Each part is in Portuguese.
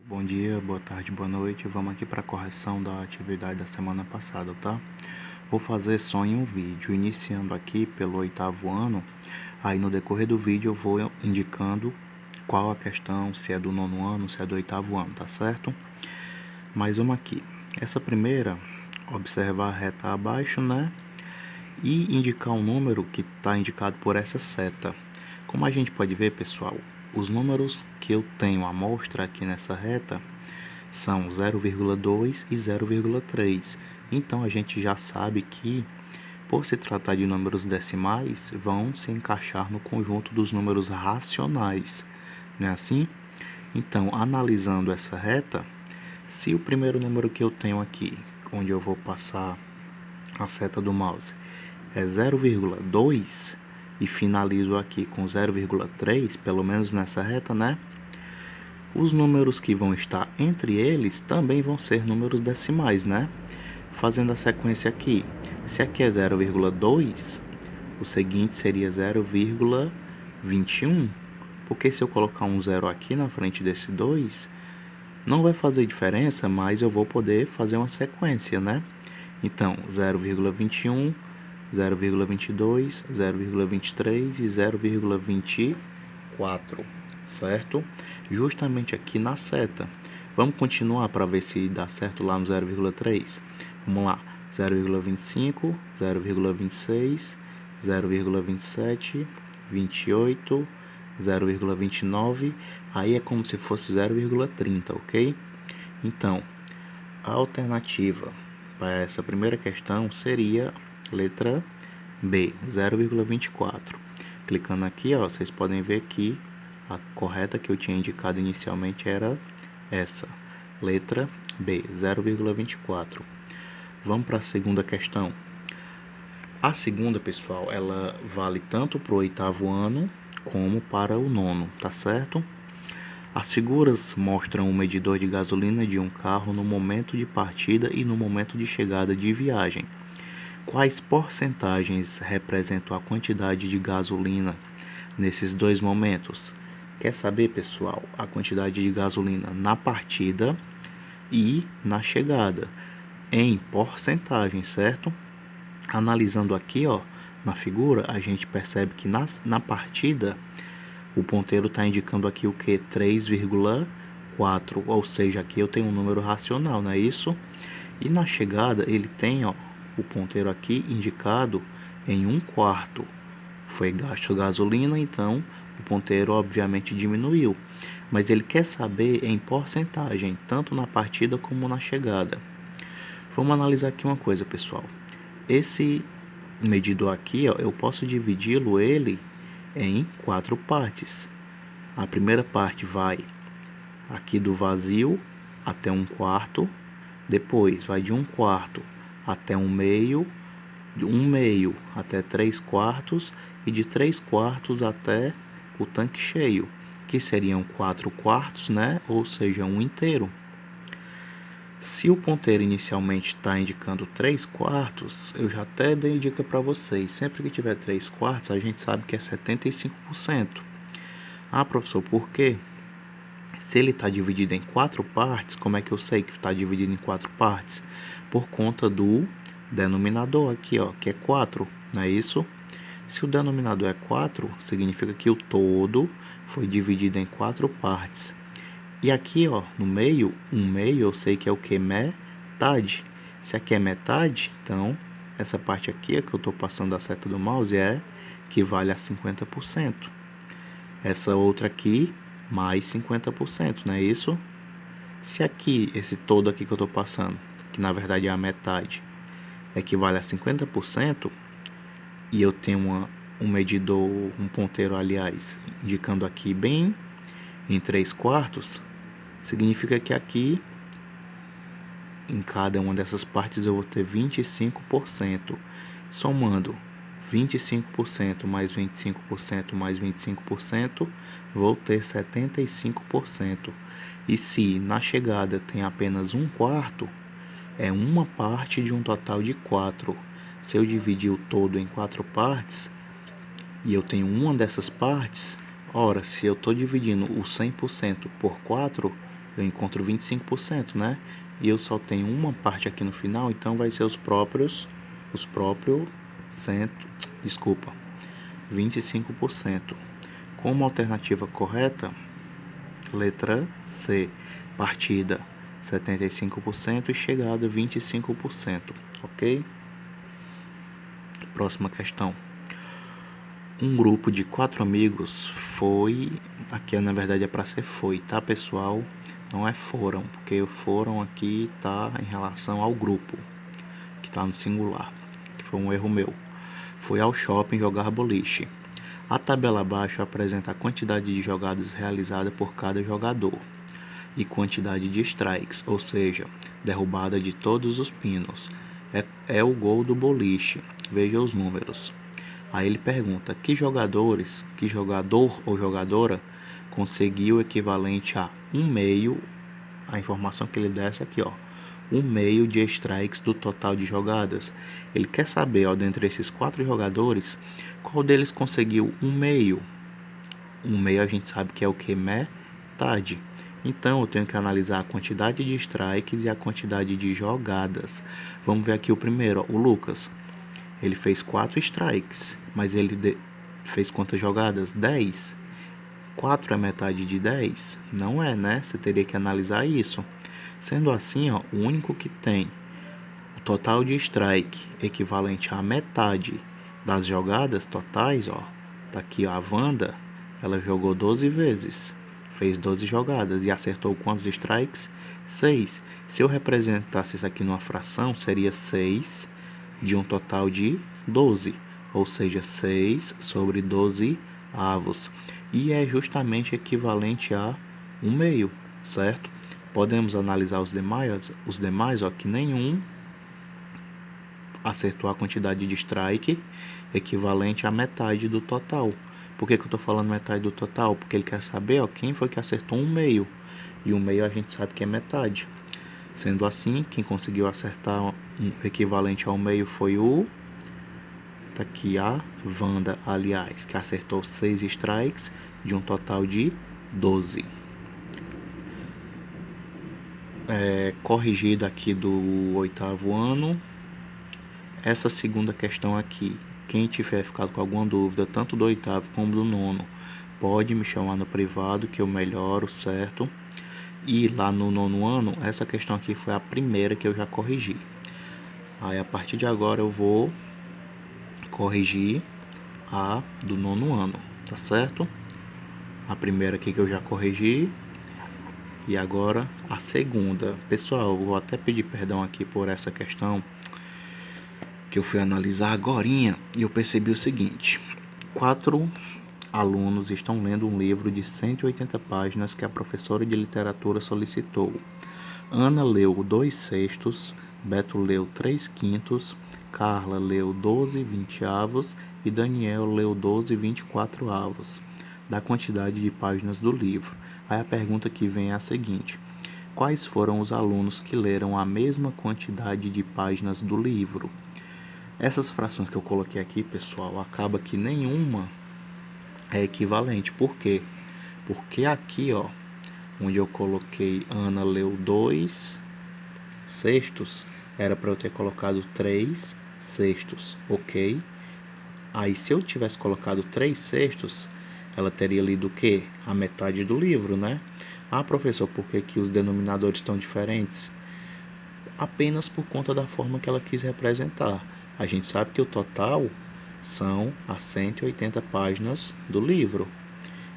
Bom dia, boa tarde, boa noite. Vamos aqui para a correção da atividade da semana passada, tá? Vou fazer só em um vídeo, iniciando aqui pelo 8º ano. Aí no decorrer do vídeo eu vou indicando qual a questão, se é do 9º ano, se é do 8º ano, tá certo? Mais uma aqui. Essa primeira, observar a reta abaixo, né? E indicar um número que está indicado por essa seta. Como a gente pode ver, pessoal, os números que eu tenho à mostra aqui nessa reta são 0,2 e 0,3. Então a gente já sabe que, por se tratar de números decimais, vão se encaixar no conjunto dos números racionais, não é assim? Então, analisando essa reta, se o primeiro número que eu tenho aqui, onde eu vou passar a seta do mouse, é 0,2 e finalizo aqui com 0,3, pelo menos nessa reta, né? Os números que vão estar entre eles também vão ser números decimais, né? Fazendo a sequência aqui, se aqui é 0,2, o seguinte seria 0,21, porque se eu colocar um zero aqui na frente desse 2, não vai fazer diferença, mas eu vou poder fazer uma sequência, né? Então, 0,21, 0,22, 0,23 e 0,24, certo? Justamente aqui na seta. Vamos continuar para ver se dá certo lá no 0,3. Vamos lá. 0,25, 0,26, 0,27, 28, 0,29. Aí é como se fosse 0,30, ok? Então, a alternativa para essa primeira questão seria letra B, 0,24. Clicando aqui, ó, vocês podem ver que a correta que eu tinha indicado inicialmente era essa, letra B, 0,24. Vamos para a segunda questão. A segunda, pessoal, ela vale tanto para o 8º ano como para o 9º, tá certo? As figuras mostram o medidor de gasolina de um carro no momento de partida e no momento de chegada de viagem. Quais porcentagens representam a quantidade de gasolina nesses dois momentos? Quer saber, pessoal, a quantidade de gasolina na partida e na chegada, em porcentagem, certo? Analisando aqui, ó, na figura, a gente percebe que na partida, o ponteiro está indicando aqui o que? 3,4, ou seja, aqui eu tenho um número racional, não é isso? E na chegada ele tem, ó, o ponteiro aqui indicado em 1/4. Foi gasto gasolina, então o ponteiro obviamente diminuiu. Mas ele quer saber em porcentagem, tanto na partida como na chegada. Vamos analisar aqui uma coisa, pessoal. Esse medidor aqui, ó, eu posso dividi-lo ele em 4 partes. A primeira parte vai aqui do vazio até 1/4, depois vai de 1/4 até 1/2, de 1/2 até 3/4 e de 3/4 até o tanque cheio, que seriam 4/4, né? Ou seja, 1 inteiro. Se o ponteiro inicialmente está indicando 3/4, eu já até dei dica para vocês. Sempre que tiver 3/4, a gente sabe que é 75%. Ah, professor, por quê? Se ele está dividido em 4 partes, como é que eu sei que está dividido em 4 partes? Por conta do denominador aqui, ó, que é 4, não é isso? Se o denominador é 4, significa que o todo foi dividido em 4 partes. E aqui, ó, no meio, 1/2, eu sei que é o que? Metade. Se aqui é metade, então essa parte aqui, que eu estou passando a seta do mouse, equivale a 50%. Essa outra aqui, mais 50%, não é isso? Se aqui, esse todo aqui que eu estou passando, que na verdade é a metade, equivale a 50%, e eu tenho um medidor, um ponteiro, aliás, indicando aqui bem em 3/4, significa que aqui, em cada uma dessas partes, eu vou ter 25%. Somando 25% mais 25% mais 25%, vou ter 75%. E se na chegada tem apenas 1/4, é uma parte de um total de 4. Se eu dividir o todo em 4 partes, e eu tenho uma dessas partes, ora, se eu estou dividindo o 100% por 4, eu encontro 25%, né? E eu só tenho uma parte aqui no final, então vai ser os próprios 25%. Como alternativa correta, letra C, partida 75% e chegada 25%, ok? Próxima questão. Um grupo de 4 amigos foi, aqui na verdade é para ser foi, tá pessoal? Não é foram, porque foram aqui tá em relação ao grupo, que tá no singular, que foi um erro meu. Foi ao shopping jogar boliche. A tabela abaixo apresenta a quantidade de jogadas realizada por cada jogador e quantidade de strikes, ou seja, derrubada de todos os pinos. É o gol do boliche. Veja os números. Aí ele pergunta: que jogador ou jogadora conseguiu o equivalente a 1/2, a informação que ele dá é essa aqui, ó, 1/2 de strikes do total de jogadas. Ele quer saber, ó, dentre esses 4 jogadores, qual deles conseguiu 1/2. 1/2 a gente sabe que é o que? Metade. Então eu tenho que analisar a quantidade de strikes e a quantidade de jogadas. Vamos ver aqui o primeiro, ó, o Lucas. Ele fez 4 strikes, mas ele fez quantas jogadas? 10. 4 é metade de 10? Não é, né? Você teria que analisar isso. Sendo assim, ó, o único que tem o total de strike equivalente à metade das jogadas totais, ó, tá aqui, ó, a Wanda, ela jogou 12 vezes, fez 12 jogadas e acertou quantos strikes? 6. Se eu representasse isso aqui numa fração, seria 6 de um total de 12, ou seja, 6 sobre 12 avos, e é justamente equivalente a 1/2, certo? Podemos analisar os demais, ó, que nenhum acertou a quantidade de strike equivalente à metade do total. Por que eu estou falando metade do total? Porque ele quer saber, ó, quem foi que acertou 1/2, e 1/2 a gente sabe que é metade. Sendo assim, quem conseguiu acertar um equivalente ao 1/2 foi tá aqui a Wanda, aliás, que acertou 6 strikes de um total de 12. Corrigido aqui do 8º ano. Essa segunda questão aqui, quem tiver ficado com alguma dúvida, tanto do 8º como do 9º, pode me chamar no privado que eu melhoro, certo? E lá no 9º ano, essa questão aqui foi a primeira que eu já corrigi. Aí a partir de agora eu vou corrigir a do 9º ano, tá certo? A primeira aqui que eu já corrigi. E agora a segunda. Pessoal, eu vou até pedir perdão aqui por essa questão que eu fui analisar agorinha e eu percebi o seguinte: 4 alunos estão lendo um livro de 180 páginas que a professora de literatura solicitou. Ana leu 2/6, Beto leu 3/5, Carla leu 12/20 e Daniel leu 12/24 da quantidade de páginas do livro. Aí a pergunta que vem é a seguinte: quais foram os alunos que leram a mesma quantidade de páginas do livro? Essas frações que eu coloquei aqui, pessoal, acaba que nenhuma é equivalente. Por quê? Porque aqui, ó, onde eu coloquei Ana leu 2/6, era para eu ter colocado 3/6, ok? Aí se eu tivesse colocado 3/6, ela teria lido o quê? A metade do livro, né? Ah, professor, por que os denominadores estão diferentes? Apenas por conta da forma que ela quis representar. A gente sabe que o total são as 180 páginas do livro.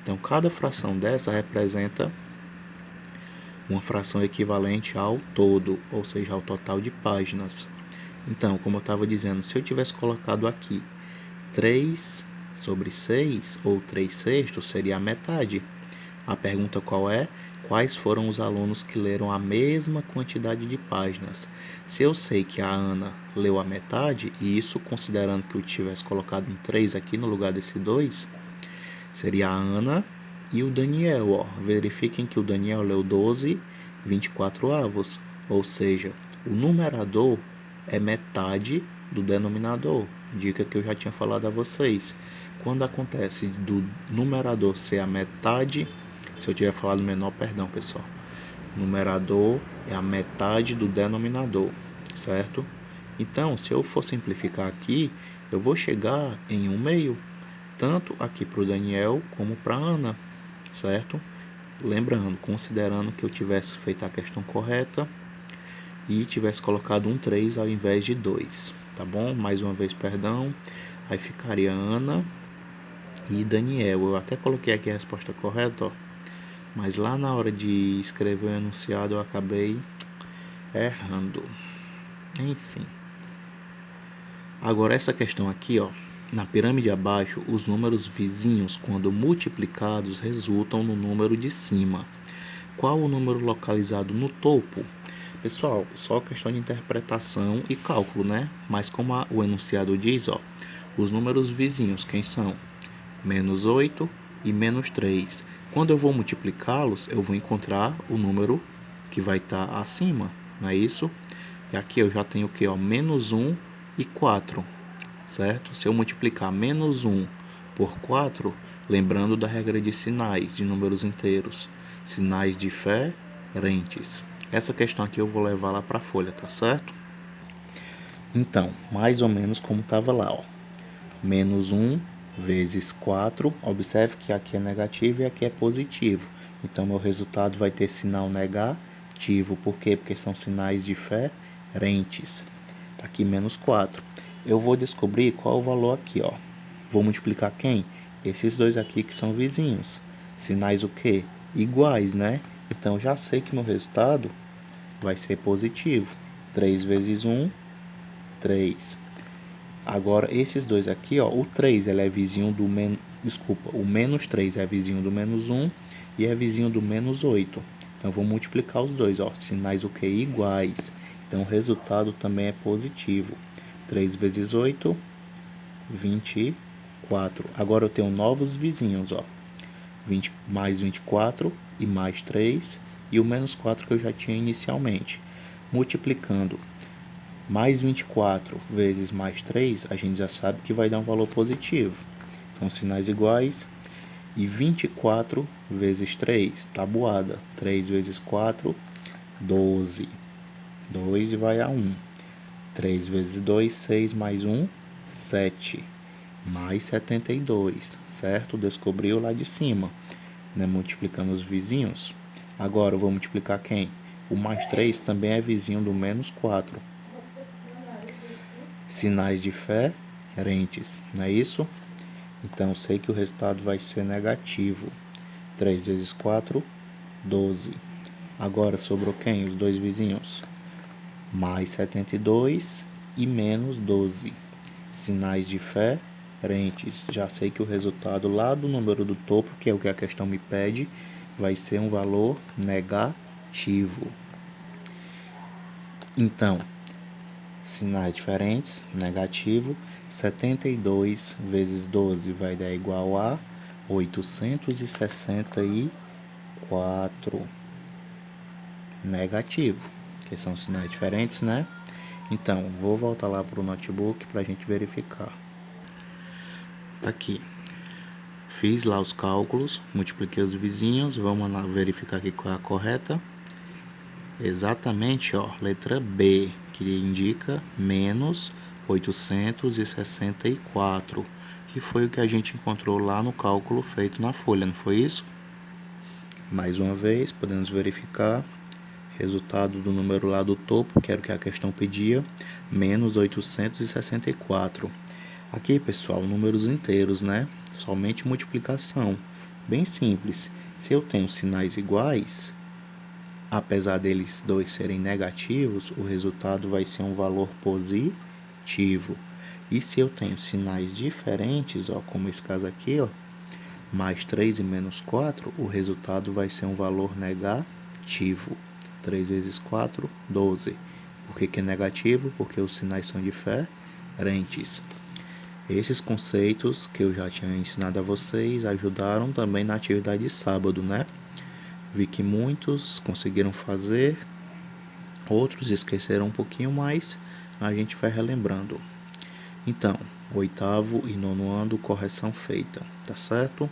Então, cada fração dessa representa uma fração equivalente ao todo, ou seja, ao total de páginas. Então, como eu estava dizendo, se eu tivesse colocado aqui 3/6 ou 3/6, seria a metade. A pergunta qual é? Quais foram os alunos que leram a mesma quantidade de páginas? Se eu sei que a Ana leu a metade, e isso considerando que eu tivesse colocado um 3 aqui no lugar desse 2, seria a Ana e o Daniel. Ó. Verifiquem que o Daniel leu 12/24, ou seja, o numerador é metade do denominador. Dica que eu já tinha falado a vocês. Quando acontece do numerador ser a metade, se eu tiver falado menor, perdão, pessoal. Numerador é a metade do denominador, certo? Então, se eu for simplificar aqui, eu vou chegar em 1/2, tanto aqui para o Daniel como para a Ana, certo? Lembrando, considerando que eu tivesse feito a questão correta e tivesse colocado um 3 ao invés de 2, tá bom? Mais uma vez, perdão. Aí ficaria Ana e Daniel. Eu até coloquei aqui a resposta correta, ó, mas lá na hora de escrever o enunciado eu acabei errando. Enfim. Agora essa questão aqui, ó, na pirâmide abaixo, os números vizinhos, quando multiplicados, resultam no número de cima. Qual o número localizado no topo? Pessoal, só questão de interpretação e cálculo, né? Mas como o enunciado diz, ó, os números vizinhos, quem são? -8 e -3. Quando eu vou multiplicá-los, eu vou encontrar o número que vai estar acima, não é isso? E aqui eu já tenho o que, ó? -1 e 4, certo? Se eu multiplicar -1 por 4, lembrando da regra de sinais de números inteiros, sinais diferentes. Essa questão aqui eu vou levar lá para a folha, tá certo? Então, mais ou menos como estava lá, ó. -1 vezes 4, observe que aqui é negativo e aqui é positivo. Então, meu resultado vai ter sinal negativo. Por quê? Porque são sinais diferentes. Tá aqui -4. Eu vou descobrir qual o valor aqui, ó. Vou multiplicar quem? Esses dois aqui que são vizinhos. Sinais o quê? Iguais, né? Então, já sei que meu resultado vai ser positivo. 3 vezes 1, 3. Agora, esses dois aqui, ó, o 3 ele é vizinho do o -3 é vizinho do -1 e é vizinho do -8. Então, vou multiplicar os dois, ó, sinais o que? Iguais. Então, o resultado também é positivo. 3 vezes 8, 24. Agora, eu tenho novos vizinhos, ó. 20 mais 24 e mais 3 e o -4 que eu já tinha inicialmente. Multiplicando mais 24 vezes mais 3, a gente já sabe que vai dar um valor positivo. São sinais iguais. E 24 vezes 3, tabuada. 3 vezes 4, 12. 2 e vai a 1. 3 vezes 2, 6 mais 1, 7. Mais 72, certo? Descobriu lá de cima, né? Multiplicando os vizinhos. Agora eu vou multiplicar quem? O mais 3 também é vizinho do -4. Sinais diferentes, não é isso? Então, sei que o resultado vai ser negativo. 3 vezes 4, 12. Agora, sobrou quem? Os dois vizinhos. Mais 72 e menos 12. Sinais diferentes. Já sei que o resultado lá do número do topo, que é o que a questão me pede, vai ser um valor negativo. Então, sinais diferentes, negativo. 72 vezes 12 vai dar igual a 864. Negativo, que são sinais diferentes, né? Então, vou voltar lá para o notebook para a gente verificar. Tá aqui. Fiz lá os cálculos, multipliquei os vizinhos, vamos lá verificar aqui qual é a correta. Exatamente, ó, letra B, que indica menos 864, que foi o que a gente encontrou lá no cálculo feito na folha, não foi isso? Mais uma vez, podemos verificar. Resultado do número lá do topo, que era o que a questão pedia, menos 864. Aqui, pessoal, números inteiros, né? Somente multiplicação. Bem simples. Se eu tenho sinais iguais, apesar deles dois serem negativos, o resultado vai ser um valor positivo. E se eu tenho sinais diferentes, ó, como esse caso aqui, ó, mais 3 e menos 4, o resultado vai ser um valor negativo. 3 vezes 4, 12. Por que é negativo? Porque os sinais são diferentes. Esses conceitos que eu já tinha ensinado a vocês ajudaram também na atividade de sábado, né? Vi que muitos conseguiram fazer, outros esqueceram um pouquinho mais, a gente vai relembrando. Então, 8º e 9º ano, correção feita, tá certo?